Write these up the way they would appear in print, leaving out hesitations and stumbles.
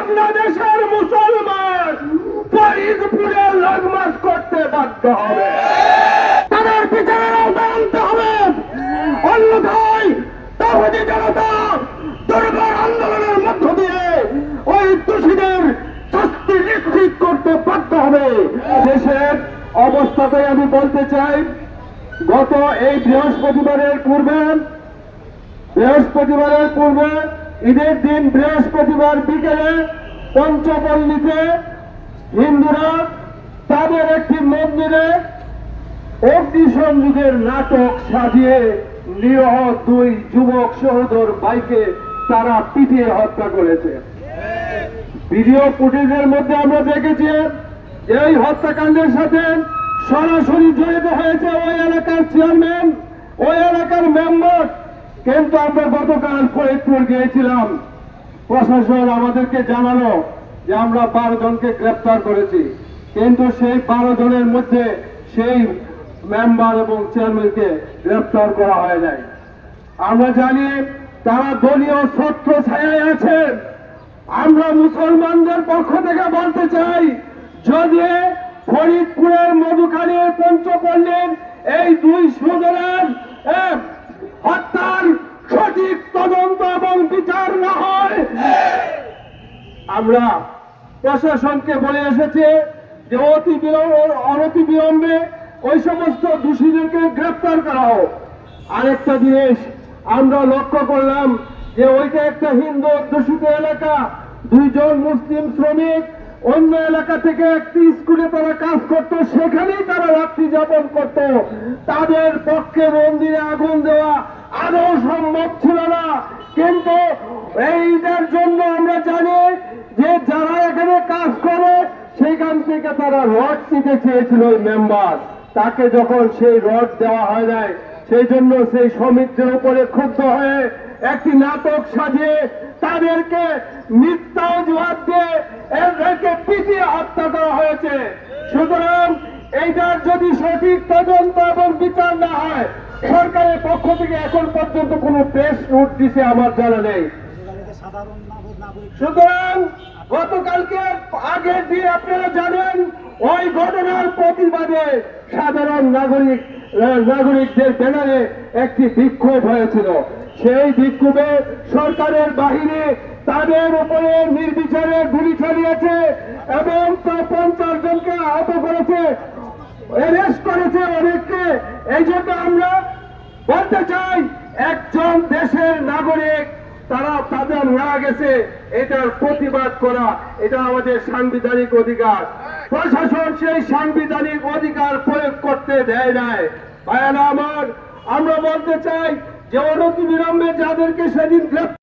বাংলাদেশের মুসলমান ফরিদপুরে লগমাস করতে বাধ্য হবে, তাদের বিচারের আওতায় আনতে হবে। অন্যথায় তৌহিদি জনতা দুর্বার আন্দোলনের মধ্য দিয়ে ওই দোষীদের শাস্তি নিশ্চিত করতে বাধ্য হবে। দেশের অবস্থাতেই আমি বলতে চাই, গত এই বৃহস্পতিবারের পূর্বে ঈদের দিন বৃহস্পতিবার বিকেলে পঞ্চপল্লীতে হিন্দুরা তাদের একটি মন্দিরে অগ্নিসংযোগের নাটক সাজিয়ে নিরীহ 2 যুবক সহোদর ভাইকে তারা পিটিয়ে হত্যা করেছে। ভিডিও ফুটেজের মধ্যে আমরা দেখেছি যে এই হত্যাকাণ্ডের সাথে সরাসরি জড়িত হয়েছে ওই এলাকার চেয়ারম্যান, ওই এলাকার মেম্বার। কিন্তু আমরা গতকাল ফরিদপুর গিয়েছিলাম, প্রশাসন আমাদেরকে জানালো যে আমরা 12 জনকে গ্রেপ্তার করেছি, কিন্তু সেই 12 জনের মধ্যে সেই মেম্বার এবং চেয়ারম্যানকে গ্রেপ্তার করা হয় নাই। আমরা জানি তারা দলীয় ছত্র ছায়ায় আছেন। আমরা মুসলমানদের পক্ষ থেকে বলতে চাই, যদি ফরিদপুরের মধুখালীর পঞ্চপল্লীর এই 2 সহোদরের হত্যার সঠিক তদন্ত এবং বিচার না হয়, আমরা প্রশাসনকে বলে এসেছি যে অনতি বিলম্বে ওই সমস্ত দোষীদেরকে গ্রেপ্তার করা হোক। আরেকটা জিনিস আমরা লক্ষ্য করলাম যে ওইটা একটা হিন্দু অধ্যুষিত এলাকা, 2 জন মুসলিম শ্রমিক অন্য এলাকা থেকে একটি স্কুলে তারা কাজ করত, সেখানেই তারা রাত্রি যাপন করত। তাদের পক্ষে মন্দিরে আগুন দেওয়া আদৌ সম্ভব ছিল না। কিন্তু এইটার জন্য আমরা জানি যে যারা এখানে কাজ করে সেখান থেকে তারা রড দিতে চেয়েছিল ওই মেম্বার, তাকে যখন সেই রড দেওয়া হয় নাই, সেই জন্য সেই শ্রমিকদের উপরে ক্ষুব্ধ হয়ে একটি নাটক সাজিয়ে তাদেরকে মিথ্যা অজুহাত দিয়ে এদেরকে পিটিয়ে হত্যা করা হয়েছে। সুতরাং এইটার যদি সঠিক তদন্ত এবং বিচার না হয়, সরকারের পক্ষ থেকে এখন পর্যন্ত কোনো প্রেস নোট দিছে আমার জানা নেই। সুতরাং গতকালকে আগের দিন আপনারা জানেন ওই ঘটনার প্রতিবাদে সাধারণ নাগরিকদের ব্যানারে একটি বিক্ষোভ হয়েছিল। সেই বিক্ষোভে সরকারের বাহিনী তাদের উপরে নির্বিচারে গুলি চালিয়েছে এবং 50 জনকে আহত করেছে, অ্যারেস্ট করেছে অনেককে। এই জন্য আমরা বলতে চাই, একজন দেশের নাগরিক তাদের না গেছে, এটার প্রতিবাদ করা এটা আমাদের সাংবিধানিক অধিকার। প্রশাসন সেই সাংবিধানিক অধিকার প্রয়োগ করতে দেয় নাই। ভাইয়েরা আমার, আমরা বলতে চাই যে অনতি বিলম্বে যাদেরকে সেদিন গ্রেপ্তার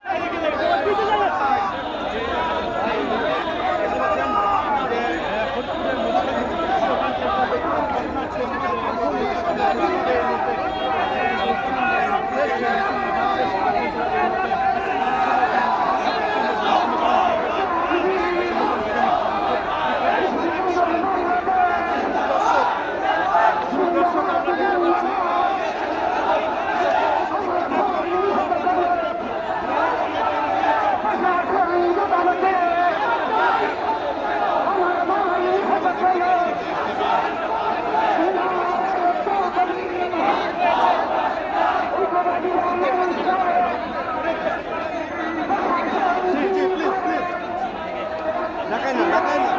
Nakay na.